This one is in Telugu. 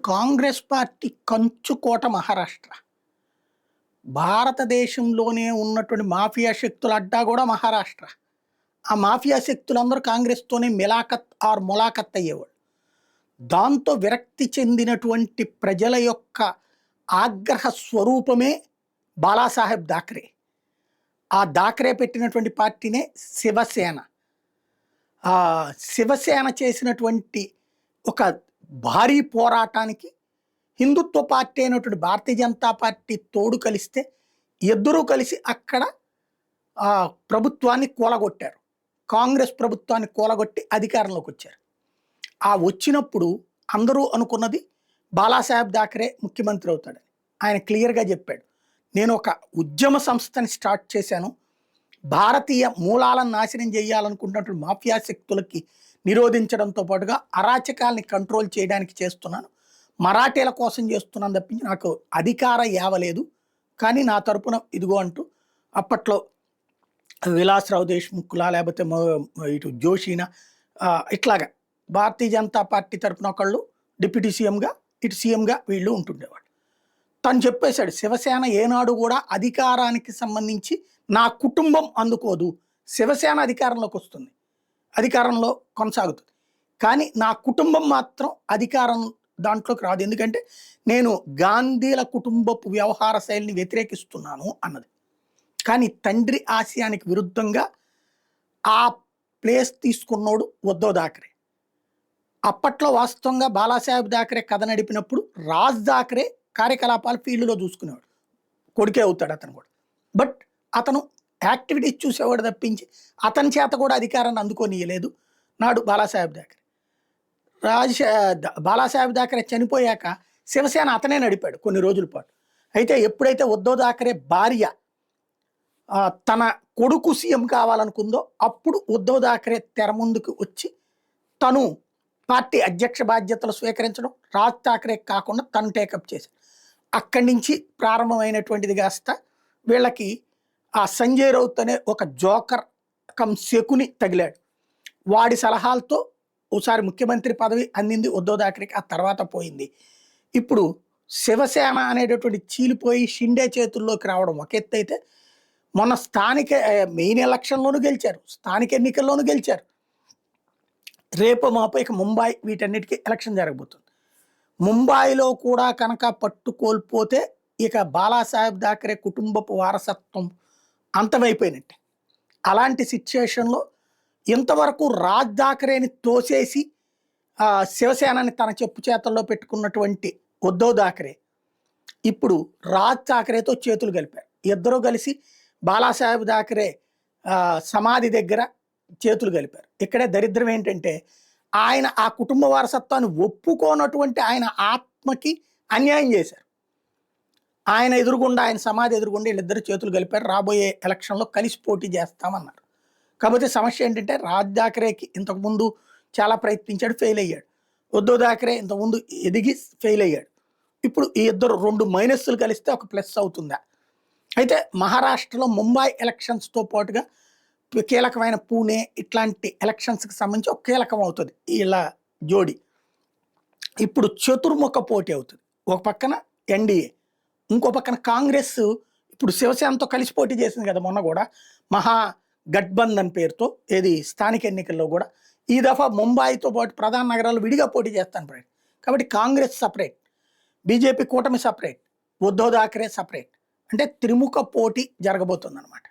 కాంగ్రెస్ పార్టీ కంచుకోట మహారాష్ట్ర. భారతదేశంలోనే ఉన్నటువంటి మాఫియా శక్తుల అడ్డా కూడా మహారాష్ట్ర. ఆ మాఫియా శక్తులందరూ కాంగ్రెస్తోనే మిలాఖత్ ఆర్ ములాఖత్ అయ్యేవాళ్ళు. దాంతో విరక్తి చెందినటువంటి ప్రజల యొక్క ఆగ్రహ స్వరూపమే బాలాసాహెబ్ థాకరే. ఆ థాకరే పెట్టినటువంటి పార్టీనే శివసేన. ఆ శివసేన చేసినటువంటి ఒక భారీ పోరాటానికి హిందుత్వ పార్టీ అయినటువంటి భారతీయ జనతా పార్టీ తోడు కలిస్తే ఇద్దరూ కలిసి అక్కడ ప్రభుత్వాన్ని కూలగొట్టారు. కాంగ్రెస్ ప్రభుత్వాన్ని కూలగొట్టి అధికారంలోకి వచ్చారు. ఆ వచ్చినప్పుడు అందరూ అనుకున్నది బాలాసాహెబ్ థాకరే ముఖ్యమంత్రి అవుతాడని. ఆయన క్లియర్గా చెప్పాడు, నేను ఒక ఉద్యమ సంస్థని స్టార్ట్ చేశాను, భారతీయ మూలాలను నాశనం చేయాలనుకుంటున్నటువంటి మాఫియా శక్తులకి నిరోధించడంతో పాటుగా అరాచకాల్ని కంట్రోల్ చేయడానికి చేస్తున్నాను, మరాఠీల కోసం చేస్తున్నాను తప్పించి నాకు అధికార యావలేదు, కానీ నా తరపున ఇదిగో అంటూ అప్పట్లో విలాసరావు దేశ్ముఖ్లా లేకపోతే ఇటు జోషినా ఇట్లాగా భారతీయ జనతా పార్టీ తరపున ఒకళ్ళు డిప్యూటీ సీఎంగా ఇటు సీఎంగా వీళ్ళు ఉంటుండేవాళ్ళు. తను చెప్పేశాడు, శివసేన ఏనాడు కూడా అధికారానికి సంబంధించి నా కుటుంబం అందుకోదు, శివసేన అధికారంలోకి వస్తుంది, అధికారంలో కొనసాగుతుంది, కానీ నా కుటుంబం మాత్రం అధికారం దాంట్లోకి రాదు, ఎందుకంటే నేను గాంధీల కుటుంబపు వ్యవహార శైలిని వ్యతిరేకిస్తున్నాను అన్నది. కానీ తండ్రి ఆశయానికి విరుద్ధంగా ఆ ప్లేస్ తీసుకున్నోడు ఉద్ధవ్ థాకరే. అప్పట్లో వాస్తవంగా బాలాసాహెబ్ థాకరే కథ నడిపినప్పుడు రాజ్ థాకరే కార్యకలాపాలు ఫీల్డ్లో చూసుకునేవాడు, కొడుకే అవుతాడు అతను కూడా. బట్ అతను యాక్టివిటీస్ చూసేవాడు తప్పించి అతని చేత కూడా అధికారాన్ని అందుకోనియలేదు నాడు బాలాసాహెబ్ థాకరే. బాలాసాహెబ్ థాకరే చనిపోయాక శివసేన అతనే నడిపాడు కొన్ని రోజుల పాటు. అయితే ఎప్పుడైతే ఉద్ధవ్ థాకరే భార్య తన కొడుకు సీఎం కావాలనుకుందో అప్పుడు ఉద్ధవ్ థాకరే తెర ముందుకు వచ్చి తను పార్టీ అధ్యక్ష బాధ్యతలు స్వీకరించడం, రాజ్ థాకరే కాకుండా తను టేకప్ చేశాడు. అక్కడి నుంచి ప్రారంభమైనటువంటిది కాస్త వీళ్ళకి ఆ సంజయ్ రౌత్ అనే ఒక జోకర్ కమ్ శకుని తగిలాడు. వాడి సలహాలతో ఒకసారి ముఖ్యమంత్రి పదవి అందింది ఉద్ధవ్ థాకరేకి, ఆ తర్వాత పోయింది. ఇప్పుడు శివసేన అనేటటువంటి చీలిపోయి షిండే చేతుల్లోకి రావడం ఒక ఎత్తు అయితే, మొన్న స్థానిక మెయిన్ ఎలక్షన్లోనూ గెలిచారు, స్థానిక ఎన్నికల్లోనూ గెలిచారు. రేపు మాపు ఇక ముంబై వీటన్నిటికీ ఎలక్షన్ జరగబోతుంది. ముంబైలో కూడా కనుక పట్టు కోల్పోతే ఇక బాలాసాహెబ్ థాకరే కుటుంబపు వారసత్వం అంతమైపోయినట్టే. అలాంటి సిచ్యుయేషన్లో ఇంతవరకు రాజ్ థాకరేని తోసేసి శివసేనని తన చెప్పు చేతల్లో పెట్టుకున్నటువంటి ఉద్ధవ్ థాకరే ఇప్పుడు రాజ్ థాకరేతో చేతులు కలిపారు. ఇద్దరూ కలిసి బాలాసాహెబ్ థాకరే సమాధి దగ్గర చేతులు కలిపారు. ఇక్కడే దరిద్రం ఏంటంటే, ఆయన ఆ కుటుంబ వారసత్వాన్ని ఒప్పుకోనటువంటి ఆయన ఆత్మకి అన్యాయం చేశారు. ఆయన ఎదురుగుండా, ఆయన సమాధి ఎదురుగుండా వీళ్ళిద్దరు చేతులు కలిపారు. రాబోయే ఎలక్షన్లో కలిసి పోటీ చేస్తామన్నారు. కాకపోతే సమస్య ఏంటంటే, రాజ్ థాకరేకి ఇంతకుముందు చాలా ప్రయత్నించాడు, ఫెయిల్ అయ్యాడు. ఉద్ధవ్ థాకరే ఇంతకుముందు ఎదిగి ఫెయిల్ అయ్యాడు. ఇప్పుడు ఈ ఇద్దరు రెండు మైనస్లు కలిస్తే ఒక ప్లస్ అవుతుందా? అయితే మహారాష్ట్రలో ముంబై ఎలక్షన్స్తో పాటుగా కీలకమైన పూణే ఇట్లాంటి ఎలక్షన్స్కి సంబంధించి ఒక కీలకం అవుతుంది ఇలా జోడి. ఇప్పుడు చతుర్ముఖ పోటీ అవుతుంది. ఒక పక్కన ఎన్డీఏ, ఇంకో పక్కన కాంగ్రెస్ ఇప్పుడు శివసేనతో కలిసి పోటీ చేసింది కదా మొన్న కూడా, మహా గఠబంధన్ పేరుతో. ఏది స్థానిక ఎన్నికల్లో కూడా ఈ దఫా ముంబైతో పాటు ప్రధాన నగరాలు విడిగా పోటీ చేస్తాను. కాబట్టి కాంగ్రెస్ సపరేట్, బీజేపీ కూటమి సపరేట్, ఉద్ధవ్ థాకరే సపరేట్, అంటే త్రిముఖ పోటీ జరగబోతుంది అన్నమాట.